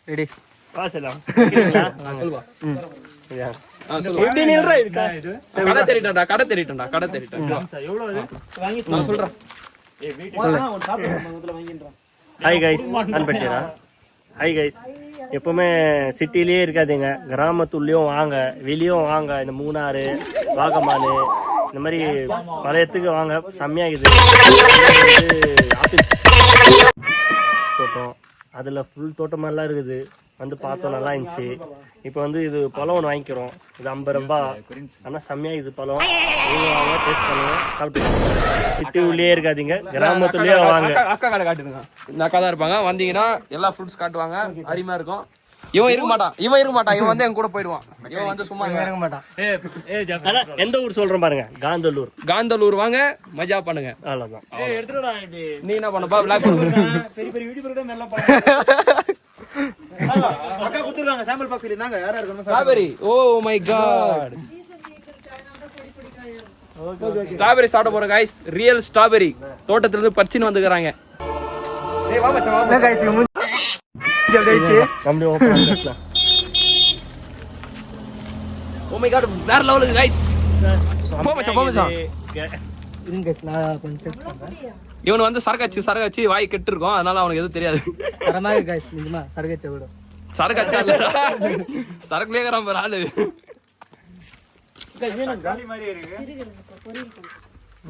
Ready பாசலாம் சொல்லுவா கடை தெரிட்டா நான் சொல்றேன். ஹாய் கைஸ் அன்பட்டீரா. ஹாய் கைஸ், எப்பவுமே சிட்டிலேயே இருக்காதீங்க, கிராமத்துள்ளேயும் வாங்க, வெளியும் வாங்க. இந்த மூணாறு, வாகமானு இந்த மாதிரி பல இடத்துக்கு வாங்க, செம்மையாகுது. ஆப்பிள் தோட்டம், அதில் ஃபுல் தோட்டமெல்லாம் இருக்குது. வந்து பார்த்தோம், நல்லா இருந்துச்சு. இப்போ வந்து இது பழம் ஒன்று வாங்கிக்கிறோம். இது 50 ரூபா. ஆனால் செம்மையாக இது பழம். வாங்க, டேஸ்ட் பண்ணுங்க, சாப்பிட்டு. சிட்டி உள்ளே இருக்காதீங்க, கிராமத்துலேயே வாங்க. அக்கா கடை காட்டுங்க. இந்த அக்கா தான் இருப்பாங்க. வந்தீங்கன்னா எல்லா ஃப்ரூட்ஸ் காட்டுவாங்க, அருமையா இருக்கும். இவன் இருக்க மாட்டான், இவன் வந்து என் கூட போயிடுவான். இவன் வந்து சும்மா இருக்க மாட்டான். எந்த ஊர் சொல்றேன் பாருங்க, காந்தலூர் வாங்க, மஜா பண்ணுங்க. அவ்வளோதான். நீ என்ன பண்ணப்பா? Black strawberry. Oh my god, strawberry சாப்பிட போறோம் गाइस. ரியல் ஸ்ட்ராபெரி தோட்டத்துல இருந்து பறிச்சுன்னு வந்துக்கறாங்க. ஏய் வா மச்சான், வா गाइस. கம்பி ஓபன் பண்ணலாம். ஓ மை காட், வேற லெவலுக்கு गाइस. போ மச்சான். இருங்க गाइस, நான் கொஞ்சம் டெஸ்ட் பண்றேன். இவன் வந்து சரக்காச்சி வாய் கெட்டு இருக்கும், அதனால அவனுக்கு எதுவும் தெரியாது. தரமாக गाइस, நிஜமா சரகச்ச விடு. சரக்காச்சா இல்லடா, சரக்குலயே கறாம ஆளு.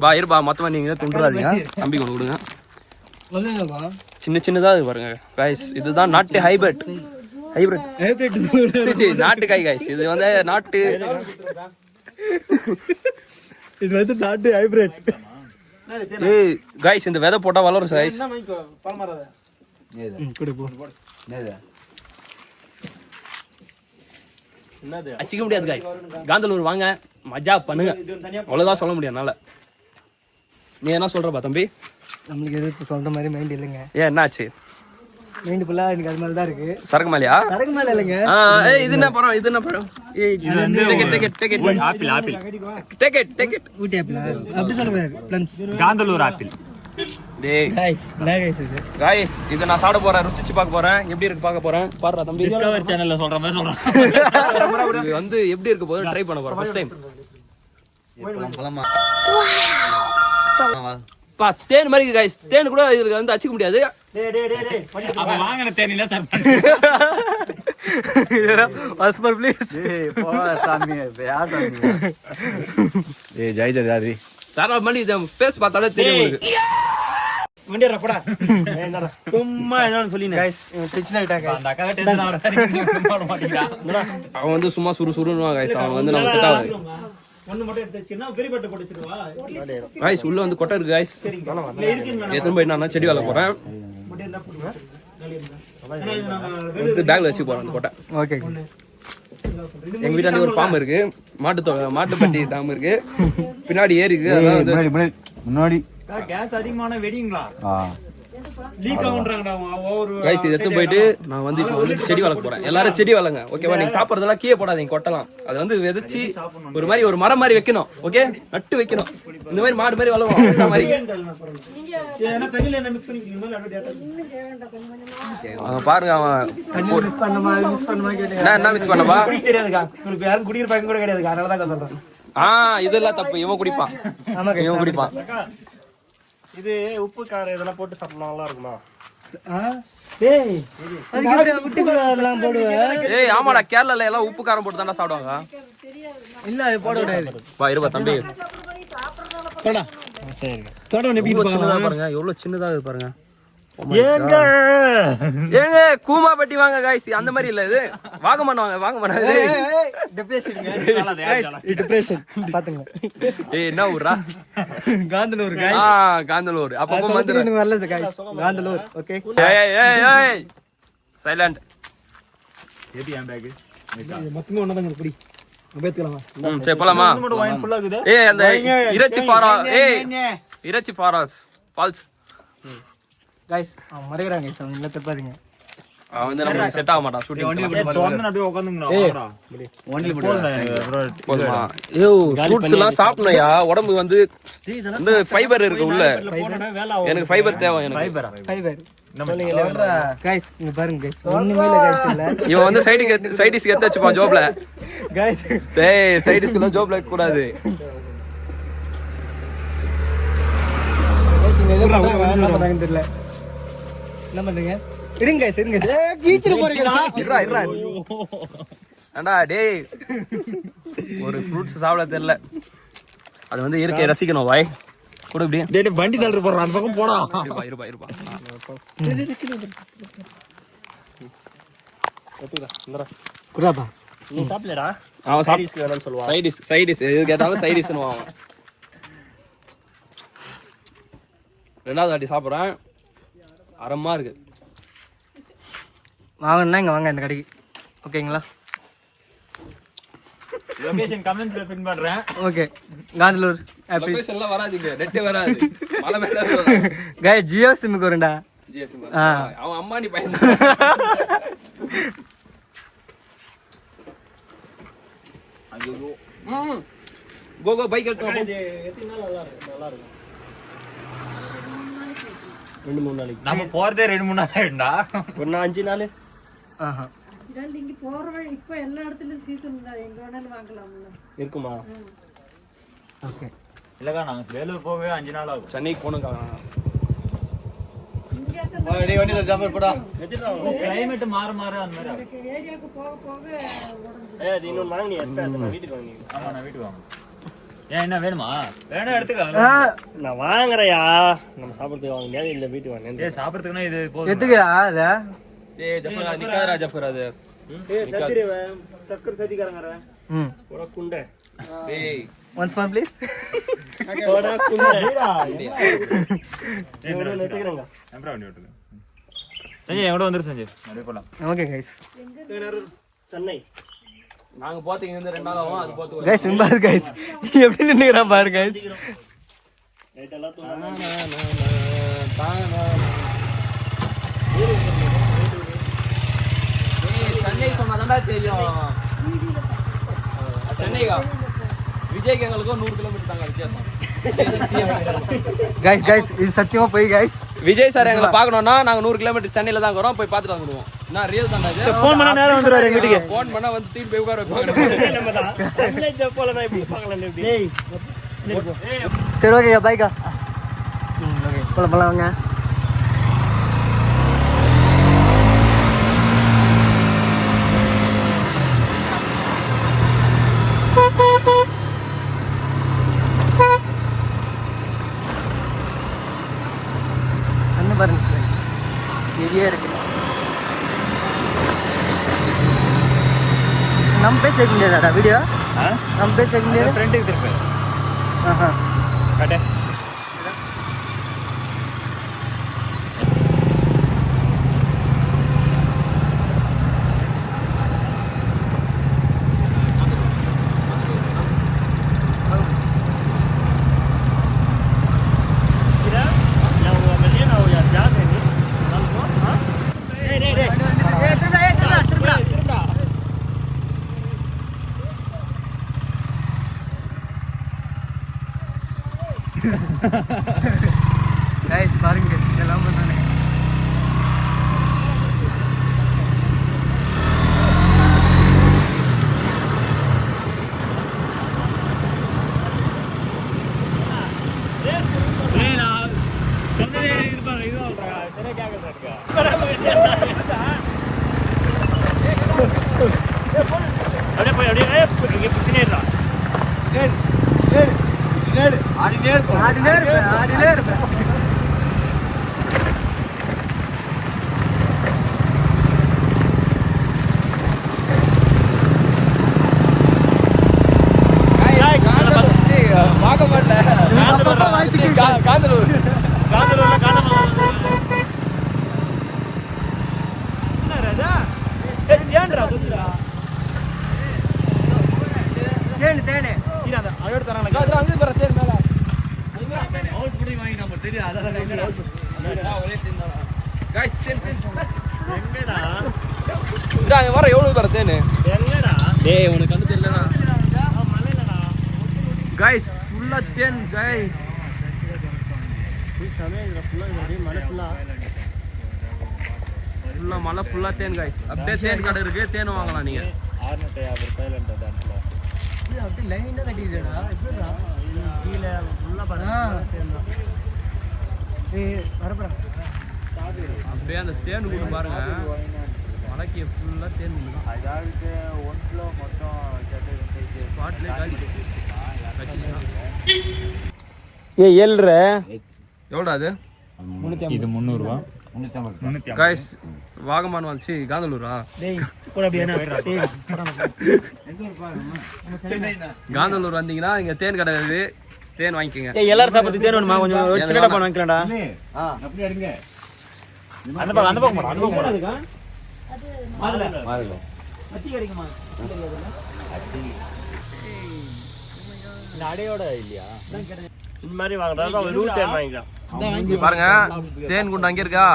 பா இருப்பா, மொத்தமா நீங்க துண்டுறாதீங்க, தம்பி கொண்டு கொடுங்க. சின்னதா இது பாருங்க गाइस. இதுதான் நாட்டு ஹைபிரிட் சரி நாட்டு காய் गाइस. இது வந்து நாட்டு, இது வந்து நாட்டு ஹைபிரிட். ஏய் गाइस, இந்த விதை போட்டா வளரும் गाइस. அச்சிக்க முடியாது गाइस. காந்தலூர் வாங்க, மஜா பண்ணுங்க, அவ்வளவுதான் சொல்ல முடியும் என்னால. நீ என்ன சொல்றப்பா தம்பி? நம்மளுக்கு எது சொல்ற மாதிரி மைண்ட் இல்லைங்க. ஏன் என்னாச்சு? மைண்ட் ஃபுல்லா எனக்கு அது மாதிரி தான் இருக்கு. சரக்கு மேலையா? சரக்கு மேல இல்லைங்க. ஏய் இது என்ன பழம்? ஏய் இது வந்து டேக் இட். ஊட்டி ஆப்பிள் அப்படி சொல்ல முடியாது. பிளன்ஸ் காந்தலூர் ஆப்பிள். டேய் गाइस, நான் गाइस இத நான் சாப்பிட போறேன், ருசிச்சு பார்க்க போறேன், எப்படி இருக்கு பார்க்க போறேன். பாருடா தம்பி, டிஸ்கவர் சேனல்ல சொல்ற மாதிரி சொல்றேன். இது வந்து எப்படி இருக்க போகுது ட்ரை பண்ண போறேன் ஃபர்ஸ்ட் டைம். பா தேன் மாதிரி गाइस. தேன் கூட இதுல வந்து அச்சிக்க முடியாது. அப்ப வாங்குன தேனில சார். Phosphor please. போ சாமி, யார் சாமி? ஜெயஜாதி தாரா மணி இத ஃபேஸ் பார்த்தாலே தெரியும் உங்களுக்கு. வண்டியற போடா. சும்மா ஏதோ சொல்லினே गाइस. டென்ஷன் ஆயிட்டா गाइस. அந்த அக்கா டென்ஷன் ஆவற மாட்டீங்களா? அவன் வந்து சும்மா சுறுசுறுன்னு गाइस. அவன் வந்து நம்ம செட் ஆகாது. ஒண்ணு மட்டும் எடுத்துச்சினா பெரிய பட்ட போட்டு வச்சிருவா. गाइस உள்ள வந்து கொட்டை இருக்கு गाइस. எத்தனை போய் நான் செடி வளர்க்க போறேன். வந்து பேக்ல வச்சு போறேன் அந்த கொட்டை. ஓகே. எங்க வீட்டாண்ட ஒரு ஃபார்ம் இருக்கு, மாட்டுப்பட்டி டாம் இருக்கு, பின்னாடி ஏரி இருக்கு. முன்னாடி கேஸ் அதிகமான வெடிங்களா? லீக் ஆகுன்றாங்கடா ஓவர். गाइस இத எடுத்து போயிட்டு நான் வந்து இப்போ வந்து செடி வளர்க்க போறேன். எல்லாரும் செடி வளங்க, ஓகேவா? நீங்க சாப்பிடுறதெல்லாம் கீழே போடாதீங்க, கொட்டலாம். அது வந்து விதைச்சி ஒரு மாதிரி ஒரு மரம் மாதிரி வைக்கணும், ஓகே? நட்டு வைக்கணும். இந்த மாதிரி மாடு மாதிரி வளரும் அந்த மாதிரி. ஏன்னா தண்ணில என்ன மிக்ஸ் பண்ணிக்கிறீங்க? அவன் பாருங்க, அவன் மிஸ் பண்ணமா கேட்டீங்க. என்ன மிஸ் பண்ணவா? தெரியாதுக்கா, உங்களுக்கு யாரும் குடிக்கிற பழக்கம் கூட கிடையாதுக்கா, அதனால தான் சொல்றேன். இதெல்லாம் தப்பு. இவன் குடிப்பான். ஆமா, இவன் குடிப்பான். இது உப்பு காரம் இதெல்லாம் போட்டு சாப்பிட்டா நல்லா இருக்குமா? டேய் அதுக்கு உப்பு காரம் போடுவேன். ஏய் ஆமாடா, கேரளால எல்லாம் உப்பு காரம் போட்டு தானே சாப்பிடுவாங்க. இல்ல அது போட கூடாது. வா இருப்பா தம்பி, போடா. சரி தோட எப்படி சின்னதா பாருங்க, எவ்வளவு சின்னதா இருக்கு பாருங்க. ஏங்க கூமாப்பட்டி வாங்க गाइस. அந்த மாதிரி இல்ல, இது வாகமான் வாங்க. டிப்ரஷன் டிப்ரஷன் பாத்துங்க. ஏய் என்ன ஊரா? காந்தலூர் गाइस. காந்தலூர். அப்பப்ப வந்து எனக்கு வரல गाइस. காந்தலூர். ஓகே. ஏய் சைலண்ட். ஏடி என் பேக் மொத்தமே ஒண்ணாதான் குடி. பேத்துக்கலாமா? சரி போலாமா? வைன் ஃபுல்லா இருக்குது. ஏய் அந்த இறைச்சி ஃபால்ஸ் गाइस மறையறாங்க गाइस, அவங்க தப்பாதீங்க. அவன் வந்து நமக்கு செட் ஆக மாட்டான் ஷூட்டிங் போதுமா ஐயோ ஃப்ரூட்ஸ் எல்லாம் சாப்பிடணும்யா உடம்பு வந்து ஃபைபர் இருக்கு உள்ள எனக்கு ஃபைபர் தேவை எனக்கு ஃபைபர் गाइस இங்க பாருங்க गाइस ஒண்ணுமே இல்ல गाइस இல்ல இவன் வந்து சைடிஸ்க்கு எடுத்து வச்சுப்பான் ஜோப்ல गाइस டேய் சைடிஸ்க்குலாம் ஜோப்ல வைக்க கூடாது என்ன பண்றாங்கன்னு தெரியல என்ன பண்றீங்க இருங்க गाइस இருங்க கீச்சிர போறீங்கடா இருடா அண்டா டேய் ஒரு ஃப்ரூட்ஸ் சாப்பிட தெரியல அது வந்து இயற்கையை ரசிக்கணும் வாய் கூட இப்படி டேய் வண்டி தள்ளுற போறான் அந்த பக்கம் போடா இருப்பா குராபா நீ சாப்பிடலடா அவன் சைடிஸ்க்கு வேணும்னு சொல்லுவான் சைடிஸ் எது கேட்டாலும் சைடிஸ்னு அவன் ரெண்டாவது வாட்டி சாப்பிட்றேன் அறமா இருக்கு வாங்கணும்னா இங்க வாங்க இந்த கடைக்கு ஓகேங்களா லொகேஷன் கமெண்ட்ல பின் பண்றேன் ஓகே காந்தலூர் லொகேஷன்லாம் வராதுங்க நெட்டே வராது மலை மேல गाइस ஜியோ சிம்க்கு வரேன்டா அவன் அம்மானி பையன் கோ பைக் எடுத்து ரெண்டு மூணு நாளைக்கு நம்ம போறதே 2-3 நாள் ஆயிடும்டா ஒரு 5 நாள் இங்க போற வழி இப்ப எல்லா இடத்துலயும் சீசன் தான் எங்க வேணாலும் வாங்கலாம்ல இருக்குமா ஓகே இல்லக்கா நாங்க வேலூர் போகவே 5 நாள் ஆகும் சென்னைக்கு போகணும் கிளைமேட் மாற அந்த மாதிரி ஆகும். ஏரியாவுக்கு போக போக உடம்பு அது இன்னொன்று வாங்கினி எக்ஸ்ட்ரா நான் வீட்டுக்கு வாங்கி ஆமா நான் வீட்டுக்கு வாங்க ஏன் என்ன வேணுமா வேணா எடுத்துக்க நான் வாங்குறையா நம்ம சாப்பிட்றதுக்கு வாங்கினியா இல்லை வீட்டுக்கு வாங்க ஏய் சாப்பிடுறதுக்குனா இது போதும் எதுக்குடா அத ஏய் ஜஃபர் நிக்காதடா ஜஃபர் அது டக்கர் சதிகாரங்கற போட குண்டை ஏய் ஒன்ஸ் மோர் ப்ளீஸ் போட குண்டை எடுத்துக்கிறேங்க நம்பர் வண்டி ஓட்டுங்க சஞ்சய் எங்கட வந்துரு சஞ்சய் அப்படியே போலாம் ஓகே गाइस சென்னை நாங்க போறதுக்கு இந்த 2 நாள் ஆகும் அது போறதுக்கு गाइस பாரு गाइस எப்படி நின்னுறா பாரு गाइस ரைட் எல்லாம் சென்னை சொன்னாதான்டா தெரியும் சென்னைக்கா விஜய்க்கு எங்களுக்கும் 100 கிலோமீட்டர் தாங்க வித்தியாசம் गाइस இது சத்தியமா போய் गाइस விஜய் சார் எங்களை பார்க்கணும்னா நாங்க 100 கிலோமீட்டர் சென்னையில தான் வரோம் போய் பார்த்துட்டு வந்துடுவோம் நான் ரியல் தான்டா இது ஃபோன் பண்ணா நேரா வந்துருவாரு எங்க வீட்டுக்கு ஃபோன் பண்ணா வந்து தீட்டு போய் உட்கார வைப்பாங்க நம்ம தான் சென்னை ஜப்பால நான் இப்படி பார்க்கலாம் எப்படி சரி ஓகே பைக்கா ஓகே போலாம் வாங்க சன்னு பாருங்க சார் நிறைய இருக்கு நம்ம பேச வைக்க முடியாதாடா வீடியோ நம்ம பேச வைக்க முடியாது ஃப்ரெண்டுக்கு திருப்பி ஆஹா கட்டே गाइस பாருங்க இதெல்லாம் பண்ணானே அப்படியே போய் அப்படியே பின்னாடிடா ஆடினே இருப்பேன் காந்தலூர் தேனே guys, chill. அங்க வர எவ்வளவு வர தேனு எங்கடா டேய் உனக்கு வந்து தெரியலடா गाइस ஃபுல்லா தேன் गाइस ஃபுல்லா மலை ஃபுல்லா தேன் गाइस அப்படியே தேன் கடை இருக்கு தேன் வாங்கலாம் நீங்க 650 ரூபாயில இந்த டான்ஸ்ல இது அப்படியே லைனா கட்டிடுடா எப்படிடா கீழ ஃபுல்லா பாருங்க தேன் தான். ஏய் வரப்படா அப்படியே அந்த தேன் கூட பாருங்க மலைக்கு ஃபுல்லா தேன் தான் அதாவது ஒன்ல மொத்தம் ஸ்பாட்ல காலி ஏய் 7 எவ்வளவு அது இது 300 ரூபாய் 350 गाइस வாகமான் வால்ச்சி காந்தலூரா டேய் போடா அப்படியே டேய் காந்தலூர் வந்தீங்கன்னா இங்க தேன் கடை இருக்கு தேன் வாங்கிக்கங்க ஏய் எல்லாரும் சாப்பிட்டு தேன் வேணுமா கொஞ்சம் ஒரு சின்ன டப்பா வாங்கிக்கலாம்டா அப்படியே எடுங்க அந்த பக்கம் போடா அது மாதுளை அத்தி கிடைக்குமா இந்த அடையோட இல்லையா இந்த மாதிரி வாங்குறதா ஒரு ரூட் தேன் வாங்கிக்கலாம். இங்க பாருங்க தேன் குண்டு அங்க இருக்கா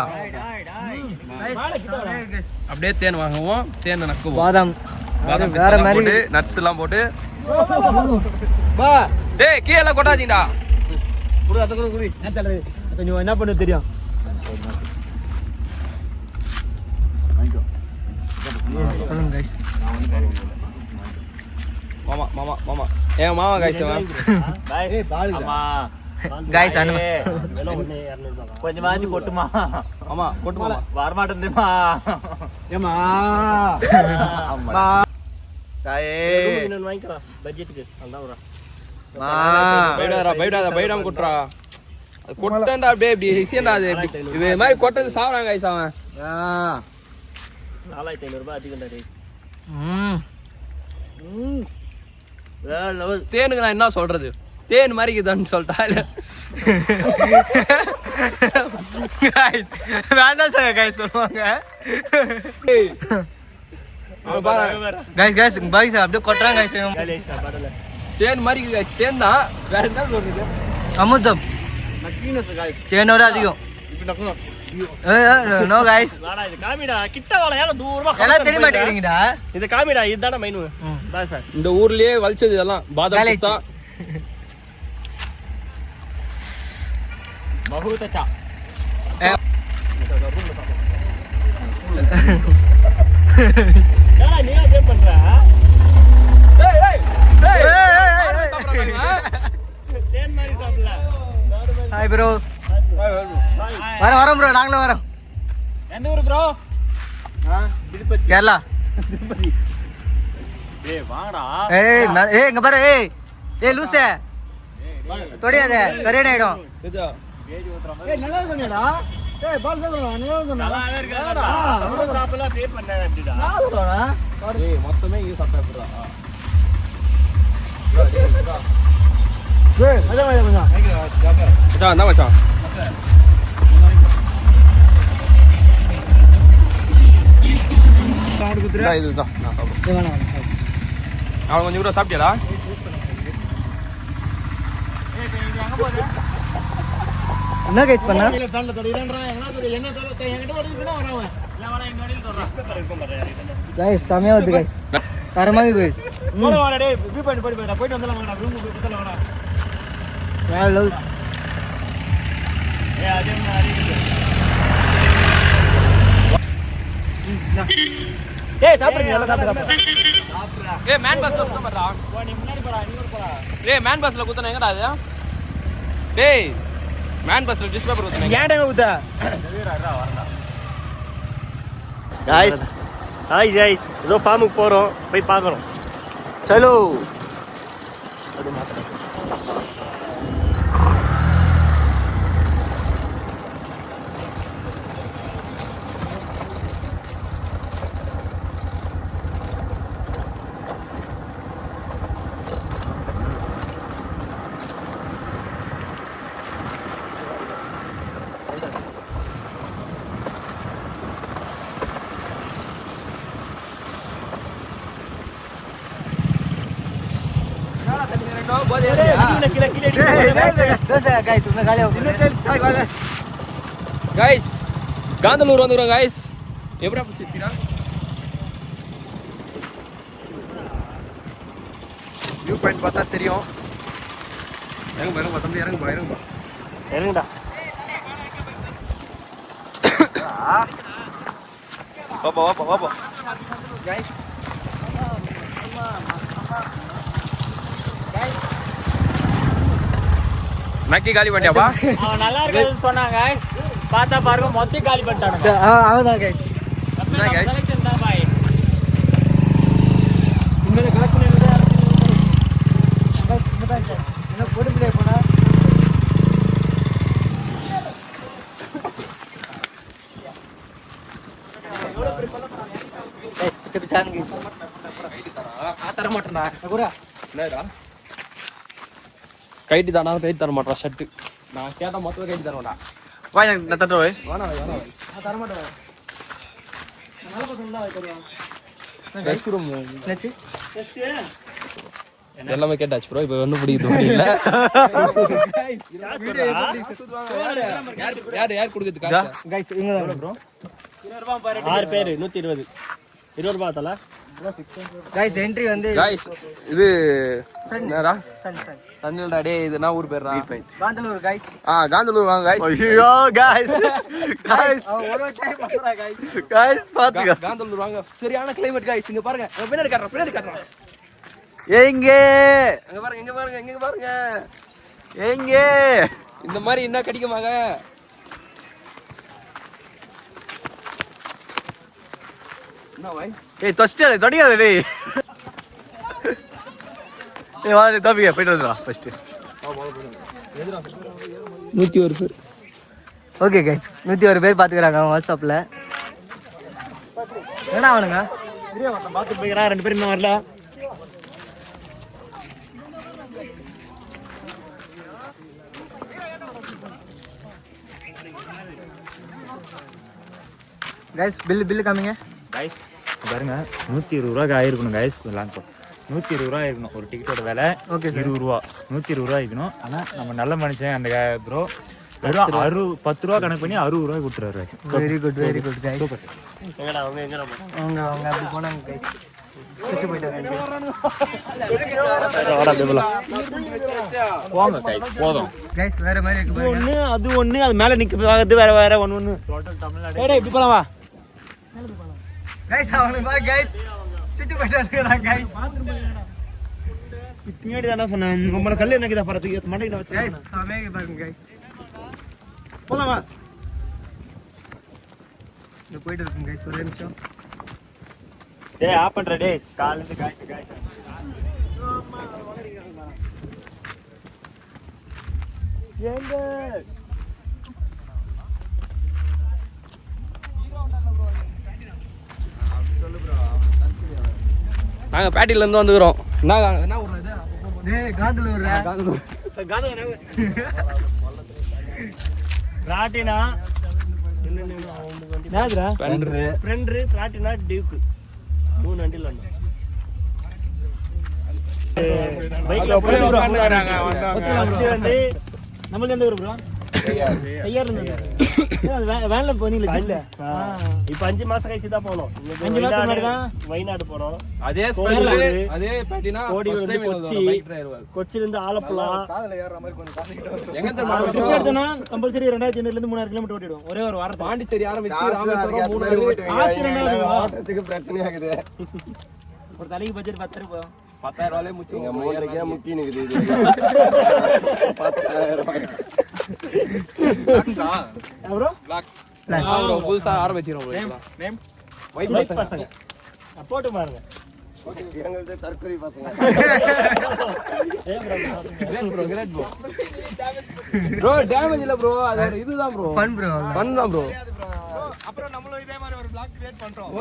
அப்படியே தேன் வாங்குவோம் தேன் நக்குவோம் பாதாம் பாதாம் வேற பிஸ்தா மாதிரி போட்டு நட்ஸ் எல்லாம் போட்டு டேய் கீழ எல்லாம் கொட்டாதீங்கடா குடு அத குடு கொஞ்சம் என்ன பண்ணு தெரியும் சொல்லுங்க गाइस மாமா மாமா மாமா ஏன் மாமா गाइस ஏய் பால் ஆமா गाइस விலை ஒண்ணு 200 ரூபாய். கொஞ்சமாச்சு கொட்டுமா மாமா கொட்டு மாமா வர மாட்டேன்மா ஏமா ஆமா தாயே ரூமுக்கு இன்னொன்னு வாங்கிக்கலாம் பட்ஜெட்டுக்கு அதான் வரும். பைடாம கொட்டுறா அது கொட்டண்டா அப்படியே இப்படி ஹிசியண்டா அது இப்படி இது மாதிரி கொட்டது சாவறாங்க गाइस அவன் 4500 ரூபாய் அதிகம் டேய். வேற லெவல் தேனுக்கு நான் என்ன சொல்றது தேன் மாதிரி இருக்குதான்னு சொல்லிட்டா இல்ல गाइस வேண்டாம் சார் गाइस சொல்லுவாங்க அவன் பாரு गाइस பாய்ஸ் அப்படியே கொட்றாங்க गाइस காலி ஆயிடுச்சா பாருங்க. தேன் மாதிரி இருக்கு गाइस தேன் தான் வேற என்ன சொல்றது அமுதம் தேனோட அதிகம் நோ गाइस வாடா இது காமிடா கிட்ட வாடா ஏல தூரமா எல்லாம் தெரிய மாட்டேங்கிறீங்கடா இது காமிடா இதுதானே மைனு பா சார். இந்த ஊர்லயே வலிச்சது இதெல்லாம் பாதாம் வேலை பிஸ்தா बहुत अच्छा ஏடா நீ ஏன் பண்ற டேய் டேய் டேய் ஏய் சாப்பிடுறாங்க தேன் மாதிரி சாப்பிடல. ஹாய் ப்ரோ வரோம் ப்ரோ நாங்களும் வரோம் எந்த ஊர் ப்ரோ கேரளா டேய் வாங்கடா ஏய் இங்க பாரு ஏய் லூசே தொடியாத கரேனாயிடும் இதோ நல்லாவே இருக்காடா. நம்ம சாப்பிடல பே பண்ண அப்படிடா. டேய் மொத்தமே இங்க சாப்பிட்டா மச்சான் என்ன மச்சான் இதுதான் நான் சாப்பிடுறேன் அவன் கொஞ்சம் கூட சாப்பிட்டியாடா என்ன கைஸ் பண்ணா கைஸ் சமயம் வந்து கைஸ் தரமாகி போய் போயிட்டு வந்துடலாம் ரூம் வாடா. வேற லவ் அதே மாதிரி ஏய் சாப்பிடுங்க எல்லாம் சாப்பிடுங்க ஏய் மேன் பஸ்ல குத்த மாட்டா நீ முன்னாடி போடா நீ போடா. டேய் மேன் பஸ்ல குத்தன எங்கடா அது டேய் மேன் பஸ்ல டிஷ் பேப்பர் குத்தன ஏன்டா ஊத்த गाइस गाइस ஏதோ ஃபார்முக்கு போறோம் போய் பார்க்கறோம். சலோ गाइस காந்தலூர் வந்துறோம் गाइस எப்படா பிடிச்சிடா வியூ பாயிண்ட் பார்த்தா தெரியும். இறங்குப்பா தம்பி, இறங்குப்பா. இறங்குடா. வாப்பா. மேக்கி காலி பண்ணியாப்பா? அவன் நல்லா இருக்காதுன்னு சொன்னாங்க, பார்த்தா பாருங்க மொத்தம் காலி பண்ணிட்டானுங்க. அவன்தான் கைஸ். என்ன guys? கலெக்ஷன் தான் பாய். இந்த கலெக்ஷன் என்ன போட்டு பிளே போனா கைஸ் பிச்சாங்க. தர மாட்டேன்டா கூட. என்னடா கைட்டி தானா? கைட்டி தர மாட்டா ஷர்ட். நான் கேட்டா மொத்தம் கைட்டி தர மாட்டா. வா நான் தட்ட போய். வேணா தர மாட்டேன். நல்ல பசங்க தான் வைக்கறோம். ரெஸ்ட்ரூம் என்னாச்சு? எல்லாமே கேட்டாச்சு ப்ரோ. இப்போ ஒன்றும் பிடிக்குது இல்ல. யார் கொடுக்குது காசு? கைஸ் இங்க தான் ப்ரோ. 20 ரூபாய் பாரு. 6 பேர் 120. 20 ரூபாய் தல. கைஸ் என்ட்ரி வந்து गाइस இது என்னடா? சன் சன்னில்டா டேய். இது என்ன ஊர் பேர்டா? காந்தலூர் கைஸ். காந்தலூர் வாங்க गाइस. ஐயோ கைஸ். ஒரு டைம் பண்றா கைஸ் பாத்துங்க. காந்தலூர் வாங்க. சரியான கிளைமேட் गाइस. இங்க பாருங்க. பின்னாடி காட்டுறேன். எங்க அங்க பாருங்க. எங்க இந்த மாதிரி என்ன கிடைக்குமாங்க? என்ன பாய்? ஏய் தொஸ்டே தொடியாதே டேய். ஏய் வா தம்பிங்க போய்ட்டு வரலாம் ஃபர்ஸ்ட். 101 பேர். ஓகே கைஸ் 101 பேர் பாத்துக்கறாங்க வாட்ஸ்அப்ல. என்ன அவனுங்க வீடியோ மொத்தம் பாத்து போய்க்கறா. 2 பேர் இன்னும் வரல. கைஸ் பில் காமிங்க கைஸ் பாருங்க 120 ரூபாய்க்கு ஆயிருக்கணும் கைஸ். 120 ரூபா இருக்கணும் ஒரு டிக்கெட்டோட விலை. Okay sir. 20 ரூபா 120 ரூபா இருக்கணும். ஆனா நம்ம நல்ல மனுஷன் அந்த ப்ரோ வெறும் 10 ரூபா கணக்கு பண்ணி 60 ரூபாய் கொடுத்துறாரு கைஸ். Very good guys. எங்கடா எங்கடா அவங்க அப்படி போனாங்க கைஸ். சுத்தி போயிட்டாங்க. வாடா பேபலா. போங்க கைஸ் போதும். கைஸ் வேற மாதிரி இருக்கு பாருங்க. அது மேல நிக்கிறது வேற ஒன்னு. டோட்டல் தமிழ்நாடு. டேய் இப்படி போலாம் வா. கைஸ் அவனுக்கு பாரு கைஸ். சுத்தி போயிட்டாங்க கைஸ். பின்னாடி தான சொன்னேன். உங்கள கல்ல என்னக்குதா பரத்துக்கு மண்டைக்கு வச்சு. கைஸ் அமேக பாருங்க கைஸ். போலாம் வா. இந்த போயிட்டு இருக்கு கைஸ். ஒரு நிமிஷம். டேய் ஆப் பண்ற டேய். கால்ல இருந்து காய். ஏங்க நாங்க பேட்டில இருந்து வந்துக்கிறோம். என்ன ஊர்ல இது? டேய் காந்தலூர்ரா. பிராட்டினா யாதுடா? ஃப்ரெண்ட் பிராட்டினா டியூக் 3 வண்டில வந்தோம். பைக்ல போய் உட்கார்ந்தாங்க. வந்து நம்மளுக்கு எந்த ஊர் ப்ரோ? செய்யார் இருந்தது. வேன்ல போனீங்களா இல்ல? இப்ப 5 மாசம் கழிச்சு தான் போனோம். 5 மாசம் முன்னாடி தான் வயநாடு போனோம். அதே கோடியூரு, அதே பேட்டினா கோடி first வந்து time கொச்சி, bike driver. கொச்சில இருந்து ஆலப்புழா. எங்க தெரியுமா ட்ரிப் எடுத்தனா கம்பல்சரி 2000 ல இருந்து 3000 கிலோமீட்டர் ஓட்டிடுவோம் ஒரே ஒரு வாரத்துல. பாண்டிச்சேரி ஆரம்பிச்சு ராமேஸ்வரம் 3 காசு ரெண்டாவது ஓட்டத்துக்கு பிரச்சனை ஆகுது. ஒரு தலைக்கு பட்ஜெட் 10,000 போகும். 10,000 ரூபாயிலே முச்சி. இங்க 3 முட்டி நிக்குது இது. 10,000 ப்ரோ bro புதுசா ஆரம்பிச்சிரோம் bro. நேம் ஒயிட் பைக் பசங்க போட்டு பாருங்க. எங்களுக்கு தற்கொலை பசங்க. bro டேமேஜ் இல்ல bro. அது ஒரு இதுதான் bro. Fun bro. ஃபன் தான் bro. அப்புறம் நம்மளும் இதே மாதிரி ஒரு vlog create பண்றோம்.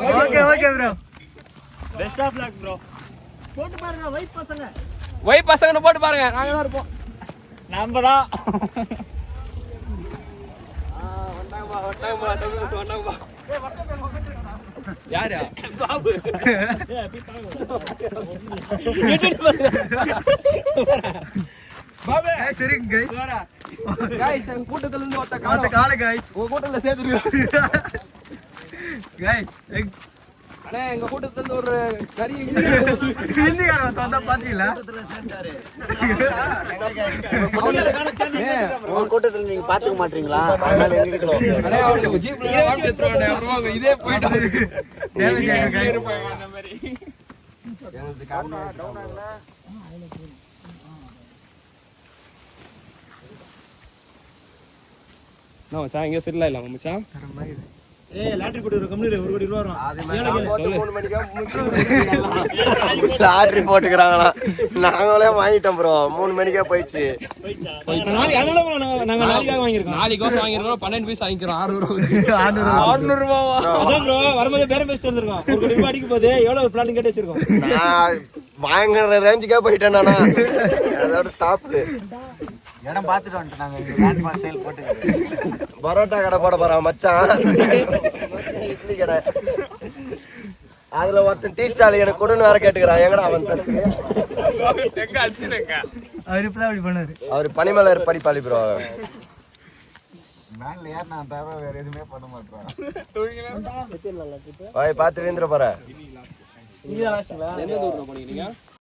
Okay bro. Best of luck bro. போட்டு பாருங்க வைப் பசங்க. ஒயிட் பசங்கன்னு போட்டு பாருங்க. நாங்க தான் இருப்போம். நம்ம தான். யாரு? பாபே சரிங்க गाइस. गाइस எங்க கூட்டத்துல இருந்து மத்த கால गाइस. உங்க கூட்டத்துல சேர்த்துருக்கோம். அண்ணே எங்க கூட்டத்துல இருந்து ஒரு கறி ஹிந்திக்காரன் வந்தா பாத்தீங்களா கூட்டத்துல நீங்க பாத்துக்க மாட்டீங்களா அதனால எங்க கிட்ட அண்ணே அவங்க ஜீப்ல வாங்கி எடுத்துருவானே அப்புறம் அவங்க இதே போயிட்டாங்க டேமேஜ் ஆயிடும் guys. அந்த மாதிரி நான் மச்சான் இங்க செட்டில் ஆயிடலாம் மச்சான் ஏய் லாட்டரி போட்டு ஒரு கம்பெனில 1 கோடி ரூபா வரும். லாட்டரி போட்டுக்கிறாங்களா நாங்களே வாங்கிட்டோம் ப்ரோ 3 மணிக்கே போயிடுச்சு நாளைக்கு அதனால நாங்க நாளைக்காக வாங்கியிருக்கோம். நாளைக்கு கோசம் வாங்கிருக்கோம் 12 பீஸ் வாங்கிக்கிறோம் 600 ரூபாவா அதான் ப்ரோ வரும்போது பேரம் பேசிட்டு வந்திருக்கோம். 1 கோடி ரூபாய் அடிக்க போகுது எவ்வளவு பிளான் கேட்டு வச்சிருக்கோம். நான் வாங்குற ரேஞ்சுக்கே போயிட்டேன் நானா அதோட டாப் இடம் பார்த்துட்டு வந்துட்டு நாங்க இங்க லேண்ட் மார்க் சேல் போட்டு பரோட்டா கடை போட போறான் மச்சான் இட்லி கடை அதுல ஒருத்தன் டீ ஸ்டால் எனக்கு கொடுன்னு வேற கேட்டுக்கிறான் எங்கடா அவன் அவர் இப்பதான் அப்படி பண்ணாரு. அவர் பனிமலர் படிப்பாளி ப்ரோ மேல ஏறினா தவிர வேற எதுவுமே பண்ண மாட்டான். பாய் பார்த்து வீந்துட போற நீங்க லாஸ்ட்ல எந்த ஊர்ல போனீங்க